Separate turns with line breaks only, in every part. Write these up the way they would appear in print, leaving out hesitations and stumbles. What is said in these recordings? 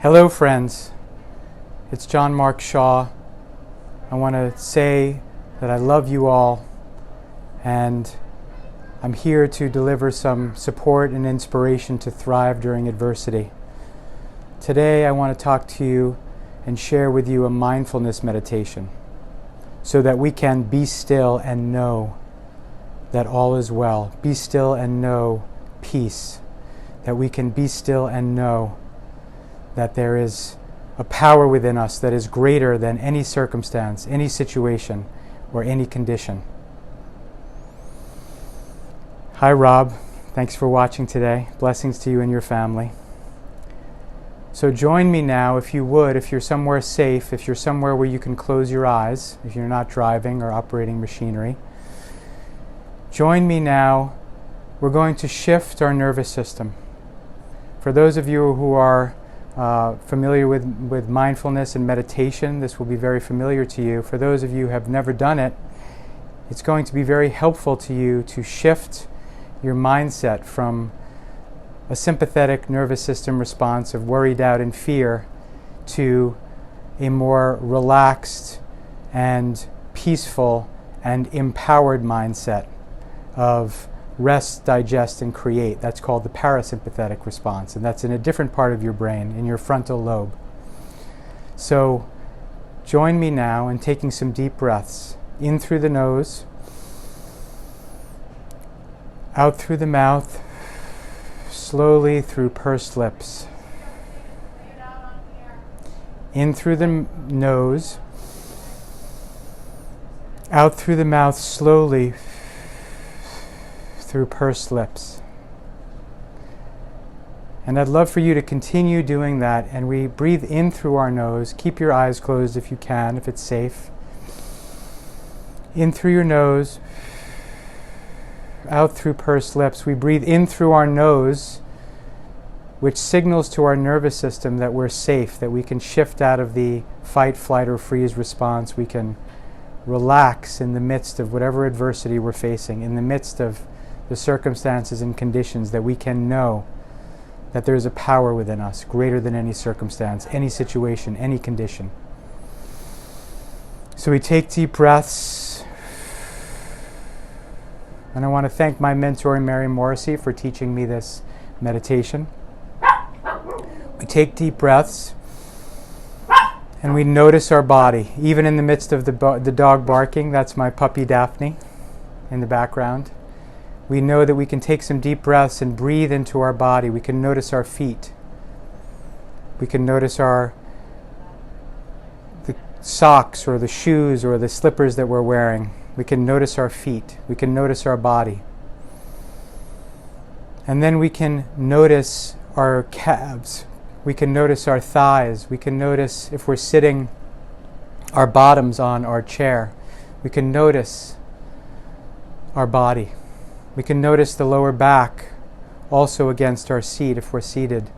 Hello friends, it's John Mark Shaw. I want to say that I love you all, and I'm here to deliver some support and inspiration to thrive during adversity. Today I want to talk to you and share with you a mindfulness meditation so that we can be still and know that all is well. Be still and know peace. That we can be still and know that there is a power within us that is greater than any circumstance, any situation, or any condition. Hi Rob, thanks for watching today. Blessings to you and your family. So join me now, if you would, if you're somewhere safe, if you're somewhere where you can close your eyes, if you're not driving or operating machinery. Join me now. We're going to shift our nervous system. For those of you who are familiar with mindfulness and meditation, this will be very familiar to you. For those of you who have never done it, it's going to be very helpful to you to shift your mindset from a sympathetic nervous system response of worry, doubt, and fear to a more relaxed and peaceful and empowered mindset of rest, digest, and create. That's called the parasympathetic response, and that's in a different part of your brain, in your frontal lobe. So join me now in taking some deep breaths, in through the nose, out through the mouth, slowly through pursed lips. In through the nose, out through the mouth slowly, through pursed lips. And I'd love for you to continue doing that, and we breathe in through our nose. Keep your eyes closed if you can, if it's safe. In through your nose, out through pursed lips. We breathe in through our nose, which signals to our nervous system that we're safe, that we can shift out of the fight, flight, or freeze response. We can relax in the midst of whatever adversity we're facing, in the midst of the circumstances and conditions, that we can know that there is a power within us greater than any circumstance, any situation, any condition. So we take deep breaths. And I want to thank my mentor, Mary Morrissey, for teaching me this meditation. We take deep breaths and we notice our body, even in the midst of the dog barking. That's my puppy Daphne in the background. We know that we can take some deep breaths and breathe into our body. We can notice our feet. We can notice the socks or the shoes or the slippers that we're wearing. We can notice our feet. We can notice our body. And then we can notice our calves. We can notice our thighs. We can notice, if we're sitting, our bottoms on our chair. We can notice our body. We can notice the lower back also against our seat if we're seated.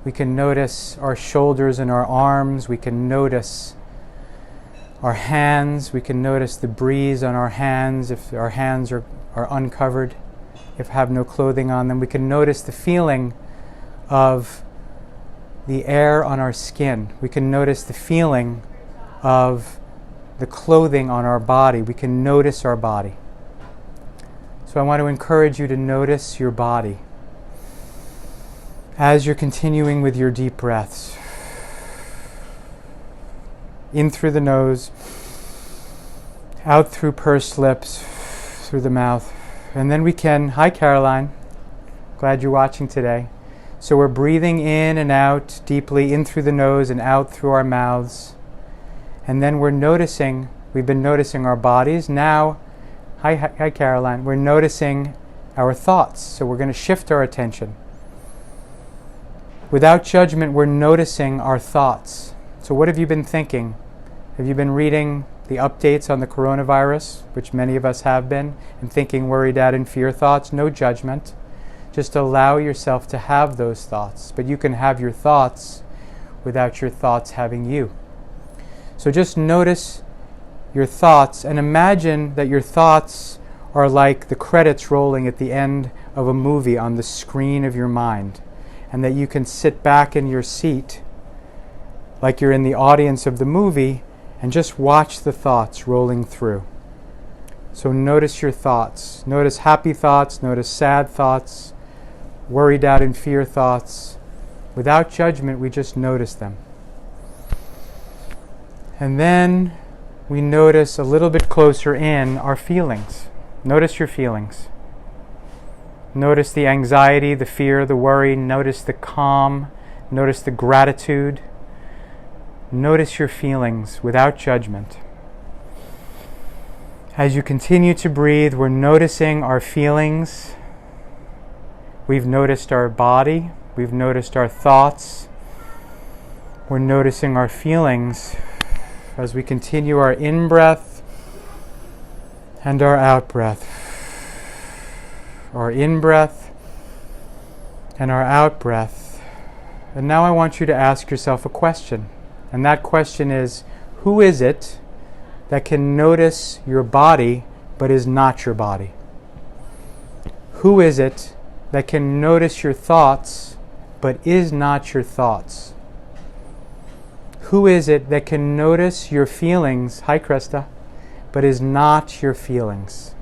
We can notice our shoulders and our arms. We can notice our hands. We can notice the breeze on our hands if our hands are uncovered, if have no clothing on them. We can notice the feeling of the air on our skin. We can notice the feeling of the clothing on our body. We can notice our body. So I want to encourage you to notice your body as you're continuing with your deep breaths. In through the nose, out through pursed lips, through the mouth. And then we can, hi Caroline, glad you're watching today. So we're breathing in and out deeply, in through the nose and out through our mouths. And then we've been noticing our bodies. Now, hi Caroline, we're noticing our thoughts. So we're going to shift our attention. Without judgment, we're noticing our thoughts. So what have you been thinking? Have you been reading the updates on the coronavirus, which many of us have been, and thinking worry, doubt, and fear thoughts? No judgment. Just allow yourself to have those thoughts. But you can have your thoughts without your thoughts having you. So just notice your thoughts and imagine that your thoughts are like the credits rolling at the end of a movie on the screen of your mind, and that you can sit back in your seat like you're in the audience of the movie, and just watch the thoughts rolling through. So notice your thoughts. Notice happy thoughts, notice sad thoughts, worry, doubt, and fear thoughts. Without judgment, we just notice them. And then we notice a little bit closer in our feelings. Notice your feelings. Notice the anxiety, the fear, the worry. Notice the calm. Notice the gratitude. Notice your feelings without judgment. As you continue to breathe, we're noticing our feelings. We've noticed our body. We've noticed our thoughts. We're noticing our feelings as we continue our in-breath and our out-breath. Our in-breath and our out-breath. And now I want you to ask yourself a question. And that question is, who is it that can notice your body but is not your body? Who is it that can notice your thoughts but is not your thoughts? Who is it that can notice your feelings, hi Krista, but is not your feelings?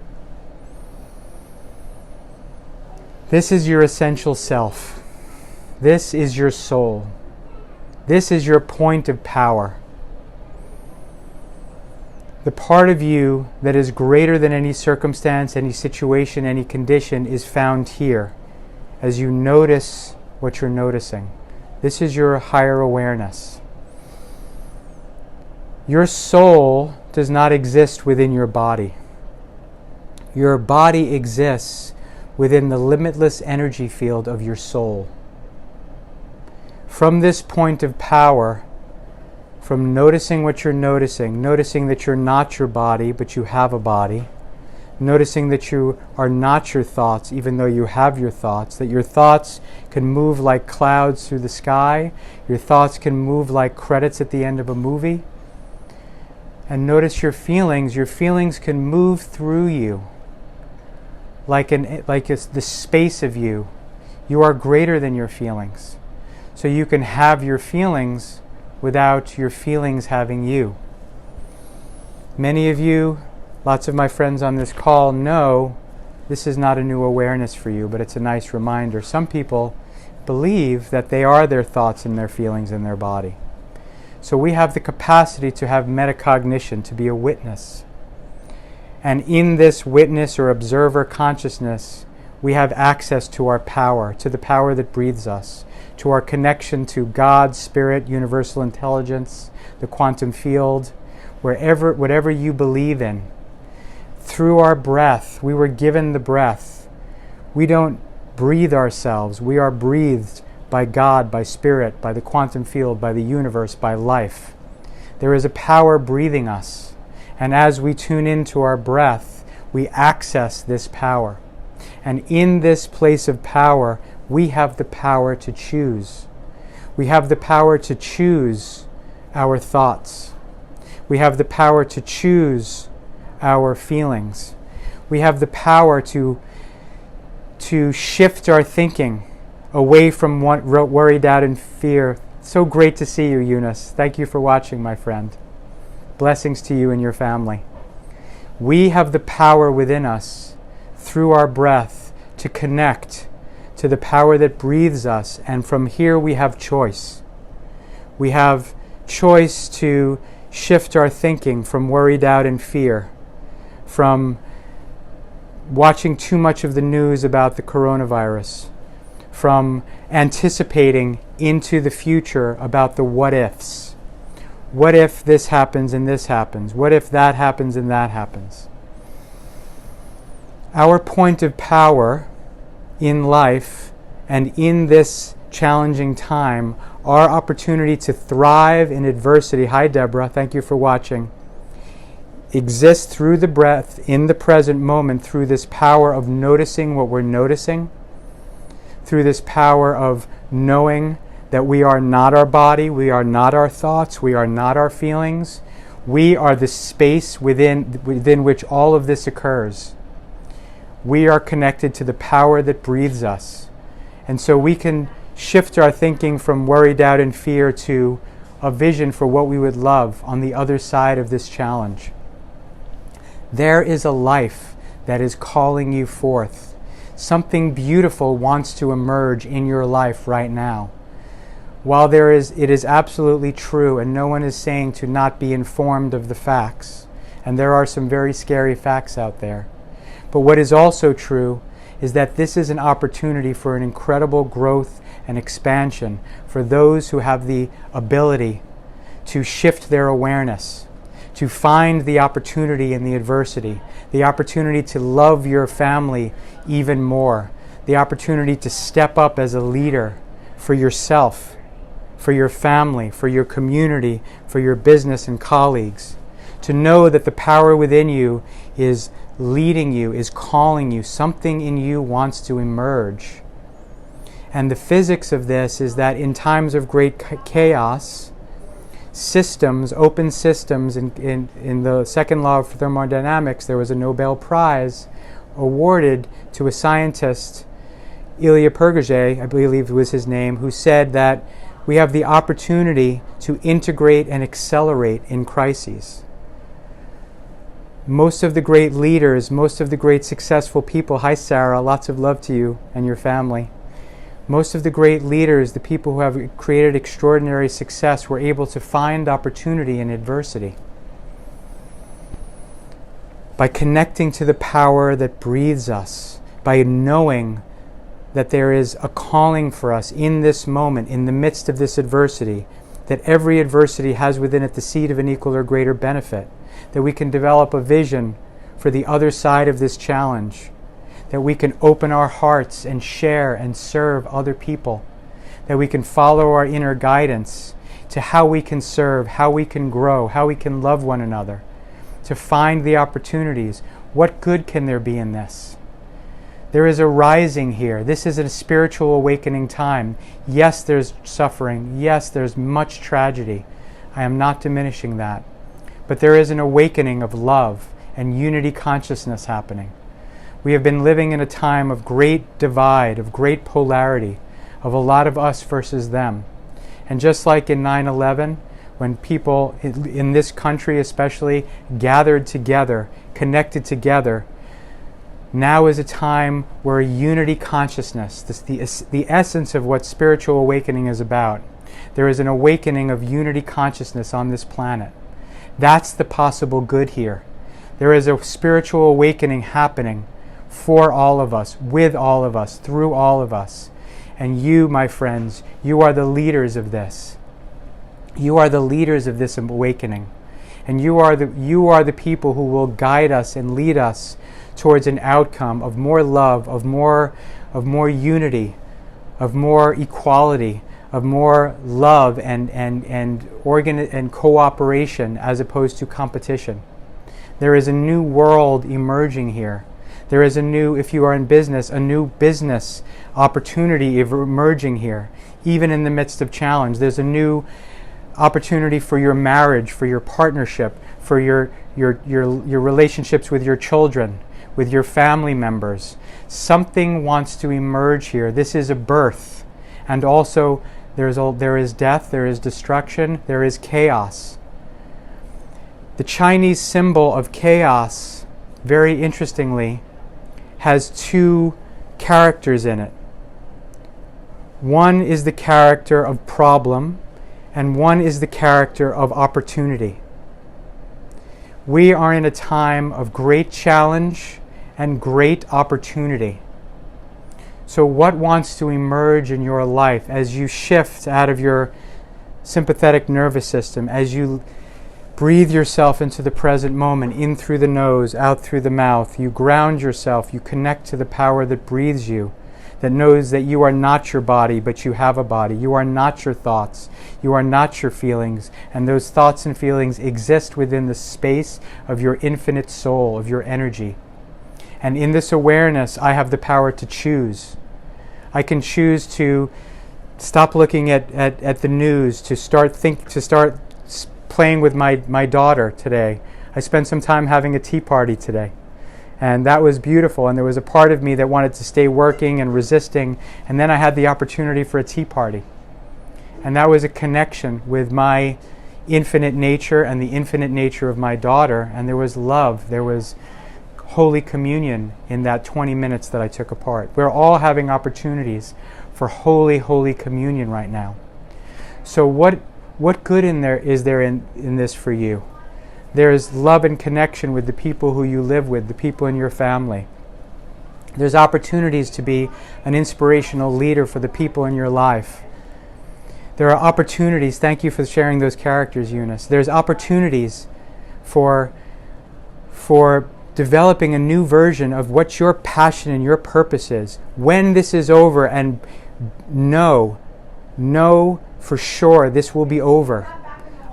This is your essential self. This is your soul. This is your point of power. The part of you that is greater than any circumstance, any situation, any condition is found here as you notice what you're noticing. This is your higher awareness. Your soul does not exist within your body. Your body exists within the limitless energy field of your soul. From this point of power, from noticing what you're noticing that you're not your body, but you have a body, noticing that you are not your thoughts, even though you have your thoughts, that your thoughts can move like clouds through the sky, your thoughts can move like credits at the end of a movie. And notice your feelings can move through you like it's the space of you. You are greater than your feelings. So you can have your feelings without your feelings having you. Many of you, lots of my friends on this call know this is not a new awareness for you, but it's a nice reminder. Some people believe that they are their thoughts and their feelings in their body. So we have the capacity to have metacognition, to be a witness. And in this witness or observer consciousness, we have access to our power, to the power that breathes us, to our connection to God, Spirit, universal intelligence, the quantum field, whatever you believe in. Through our breath, we were given the breath. We don't breathe ourselves. We are breathed by God, by Spirit, by the quantum field, by the universe, by life. There is a power breathing us. And as we tune into our breath, we access this power. And in this place of power, we have the power to choose. We have the power to choose our thoughts. We have the power to choose our feelings. We have the power to shift our thinking away from worry, doubt, and fear. So great to see you, Eunice. Thank you for watching, my friend. Blessings to you and your family. We have the power within us, through our breath, to connect to the power that breathes us, and from here we have choice. We have choice to shift our thinking from worry, doubt, and fear, from watching too much of the news about the coronavirus, from anticipating into the future about the what-ifs. What if this happens and this happens? What if that happens and that happens? Our point of power in life and in this challenging time, our opportunity to thrive in adversity, hi Deborah, thank you for watching, exists through the breath in the present moment, through this power of noticing what we're noticing, through this power of knowing that we are not our body, we are not our thoughts, we are not our feelings. We are the space within which all of this occurs. We are connected to the power that breathes us. And so we can shift our thinking from worry, doubt, and fear to a vision for what we would love on the other side of this challenge. There is a life that is calling you forth. Something beautiful wants to emerge in your life right now. While it is absolutely true, and no one is saying to not be informed of the facts, and there are some very scary facts out there. But what is also true is that this is an opportunity for an incredible growth and expansion for those who have the ability to shift their awareness, to find the opportunity in the adversity, the opportunity to love your family even more, the opportunity to step up as a leader for yourself, for your family, for your community, for your business and colleagues, to know that the power within you is leading you, is calling you, something in you wants to emerge. And the physics of this is that in times of great chaos, systems, open systems, in the second law of thermodynamics, there was a Nobel Prize awarded to a scientist, Ilya Pergezhe, I believe was his name, who said that we have the opportunity to integrate and accelerate in crises. Most of the great leaders, most of the great successful people, hi Sarah, lots of love to you and your family. Most of the great leaders, the people who have created extraordinary success, were able to find opportunity in adversity. By connecting to the power that breathes us, by knowing that there is a calling for us in this moment, in the midst of this adversity, that every adversity has within it the seed of an equal or greater benefit, that we can develop a vision for the other side of this challenge, that we can open our hearts and share and serve other people, that we can follow our inner guidance to how we can serve, how we can grow, how we can love one another, to find the opportunities. What good can there be in this? There is a rising here. This is a spiritual awakening time. Yes, there's suffering. Yes, there's much tragedy. I am not diminishing that. But there is an awakening of love and unity consciousness happening. We have been living in a time of great divide, of great polarity, of a lot of us versus them. And just like in 9/11, when people in this country especially gathered together, connected together, now is a time where unity consciousness, the essence of what spiritual awakening is about. There is an awakening of unity consciousness on this planet. That's the possible good here. There is a spiritual awakening happening for all of us, with all of us, through all of us. And you, my friends, you are the leaders of this. You are the leaders of this awakening. And you are the people who will guide us and lead us towards an outcome of more love, of more unity, of more equality, of more love and cooperation as opposed to competition. There is a new world emerging here. There is if you are in business, a new business opportunity emerging here, even in the midst of challenge. There's a new opportunity for your marriage, for your partnership, for your relationships with your children, with your family members. Something wants to emerge here. This is a birth. And also there is death, there is destruction, there is chaos. The Chinese symbol of chaos, very interestingly, has two characters in it. One is the character of problem, and one is the character of opportunity. We are in a time of great challenge and great opportunity. So what wants to emerge in your life as you shift out of your sympathetic nervous system, as you breathe yourself into the present moment, in through the nose, out through the mouth, you ground yourself, you connect to the power that breathes you, that knows that you are not your body, but you have a body. You are not your thoughts. You are not your feelings. And those thoughts and feelings exist within the space of your infinite soul, of your energy. And in this awareness, I have the power to choose. I can choose to stop looking at the news, to start playing with my daughter today. I spent some time having a tea party today. And that was beautiful. And there was a part of me that wanted to stay working and resisting. And then I had the opportunity for a tea party. And that was a connection with my infinite nature and the infinite nature of my daughter. And there was love. There was Holy Communion in that 20 minutes that I took apart. We're all having opportunities for Holy, Holy Communion right now. So what good is there in this for you? There's love and connection with the people who you live with, the people in your family. There's opportunities to be an inspirational leader for the people in your life. There are opportunities, thank you for sharing those characters, Eunice. There's opportunities for developing a new version of what your passion and your purpose is. When this is over, and know for sure this will be over.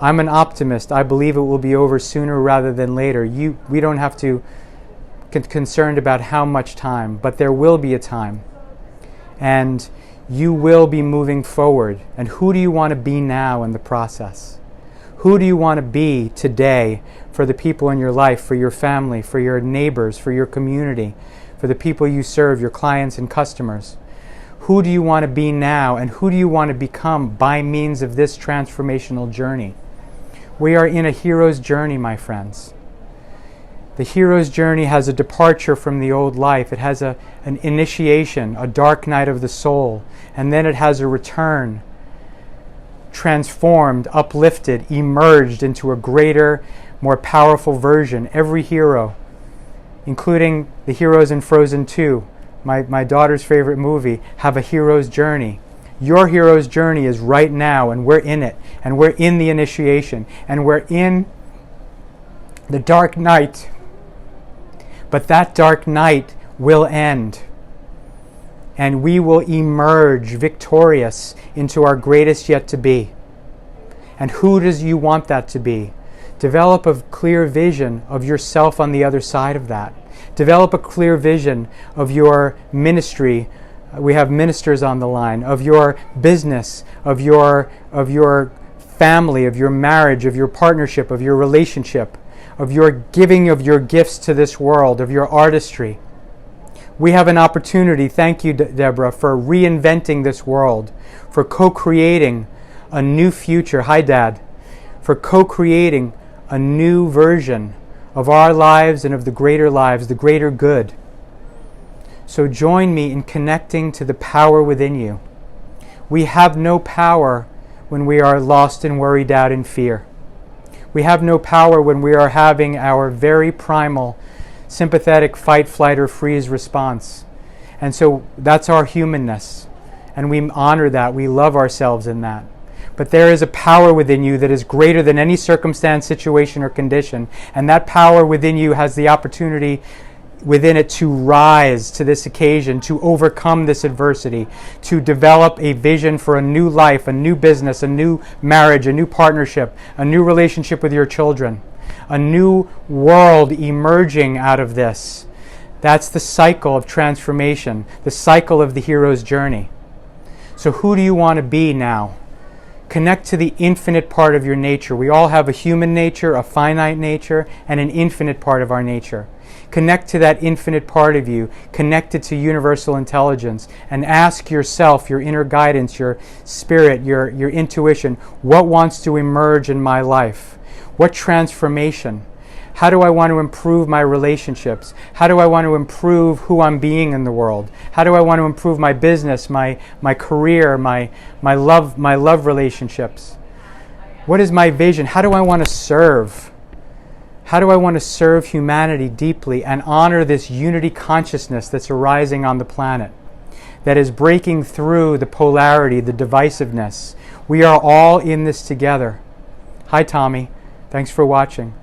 I'm an optimist. I believe it will be over sooner rather than later. We don't have to get concerned about how much time, but there will be a time. And you will be moving forward. And who do you want to be now in the process? Who do you want to be today for the people in your life, for your family, for your neighbors, for your community, for the people you serve, your clients and customers? Who do you want to be now, and who do you want to become by means of this transformational journey? We are in a hero's journey, my friends. The hero's journey has a departure from the old life. It has an initiation, a dark night of the soul, and then it has a return, transformed, uplifted, emerged into a greater, more powerful version. Every hero, including the heroes in Frozen 2, my daughter's favorite movie, have a hero's journey. Your hero's journey is right now, and we're in it, and we're in the initiation, and we're in the dark night. But that dark night will end, and we will emerge victorious into our greatest yet to be. And who does you want that to be? Develop a clear vision of yourself on the other side of that. Develop a clear vision of your ministry. We have ministers on the line, of your business, of your family, of your marriage, of your partnership, of your relationship, of your giving of your gifts to this world, of your artistry. We have an opportunity, thank you, Deborah, for reinventing this world, for co-creating a new future. Hi, Dad. For co-creating a new version of our lives and of the greater lives, the greater good. So join me in connecting to the power within you. We have no power when we are lost in worry, doubt, and fear. We have no power when we are having our very primal, sympathetic fight, flight, or freeze response. And so that's our humanness. And we honor that. We love ourselves in that. But there is a power within you that is greater than any circumstance, situation, or condition. And that power within you has the opportunity within it to rise to this occasion, to overcome this adversity, to develop a vision for a new life, a new business, a new marriage, a new partnership, a new relationship with your children, a new world emerging out of this. That's the cycle of transformation, the cycle of the hero's journey. So who do you want to be now? Connect to the infinite part of your nature. We all have a human nature, a finite nature, and an infinite part of our nature. Connect to that infinite part of you, connected to universal intelligence, and ask yourself, your inner guidance, your spirit, your intuition, what wants to emerge in my life? What transformation? How do I want to improve my relationships? How do I want to improve who I'm being in the world? How do I want to improve my business, my career, my love relationships? What is my vision? How do I want to serve? How do I want to serve humanity deeply and honor this unity consciousness that's arising on the planet, that is breaking through the polarity, the divisiveness? We are all in this together. Hi, Tommy. Thanks for watching.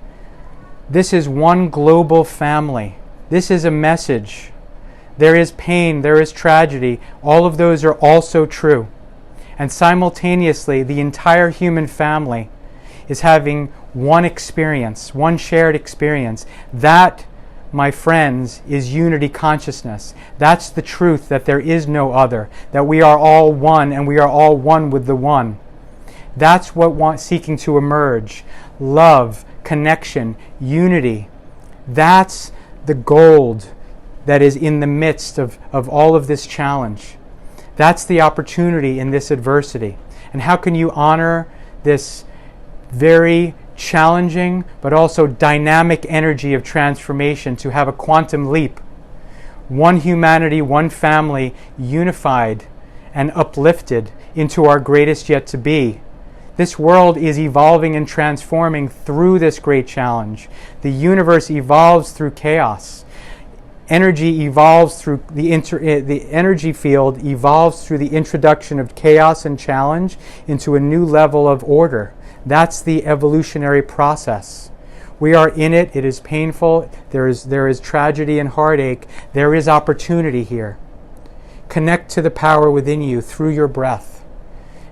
This is one global family. This is a message. There is pain, there is tragedy. All of those are also true. And simultaneously, the entire human family is having one experience, one shared experience. That, my friends, is unity consciousness. That's the truth, that there is no other, that we are all one and we are all one with the one. That's what seeking to emerge. Love, connection, unity. That's the gold that is in the midst of all of this challenge. That's the opportunity in this adversity. And how can you honor this very challenging but also dynamic energy of transformation to have a quantum leap? One humanity, one family, unified and uplifted into our greatest yet to be. This world is evolving and transforming through this great challenge. The universe evolves through chaos. Energy evolves through the energy field evolves through the introduction of chaos and challenge into a new level of order. That's the evolutionary process. We are in it. It is painful. There is tragedy and heartache. There is opportunity here. Connect to the power within you through your breath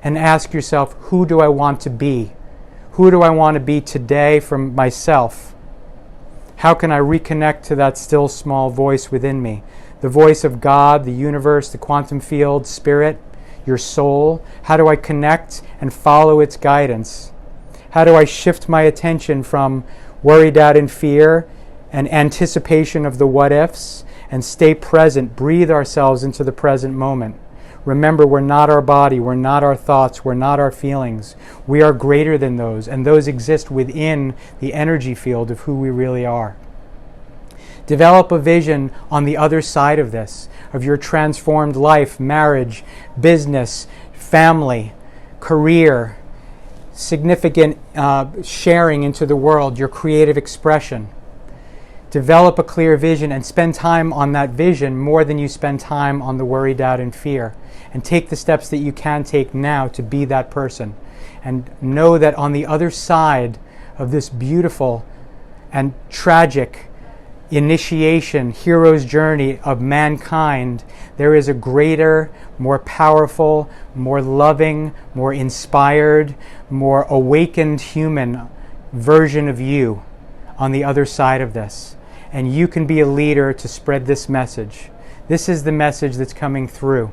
and ask yourself, who do I want to be? Who do I want to be today from myself? How can I reconnect to that still small voice within me? The voice of God, the universe, the quantum field, spirit, your soul. How do I connect and follow its guidance? How do I shift my attention from worry, doubt, and fear and anticipation of the what-ifs and stay present, breathe ourselves into the present moment? Remember, we're not our body, we're not our thoughts, we're not our feelings. We are greater than those, and those exist within the energy field of who we really are. Develop a vision on the other side of this, of your transformed life, marriage, business, family, career, significant sharing into the world, your creative expression. Develop a clear vision and spend time on that vision more than you spend time on the worry, doubt, and fear. And take the steps that you can take now to be that person. And know that on the other side of this beautiful and tragic initiation, hero's journey of mankind, there is a greater, more powerful, more loving, more inspired, more awakened human version of you on the other side of this. And you can be a leader to spread this message. This is the message that's coming through.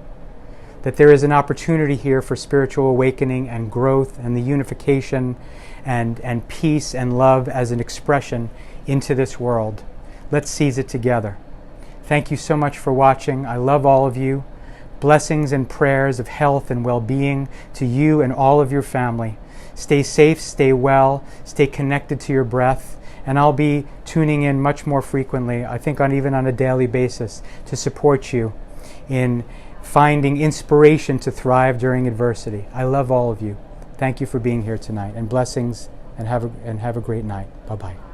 That there is an opportunity here for spiritual awakening and growth and the unification and peace and love as an expression into this world. Let's seize it together. Thank you so much for watching. I love all of you. Blessings and prayers of health and well-being to you and all of your family. Stay safe, stay well, stay connected to your breath, and I'll be tuning in much more frequently, I think even on a daily basis, to support you in finding inspiration to thrive during adversity. I love all of you. Thank you for being here tonight, and blessings, and have a great night. Bye-bye.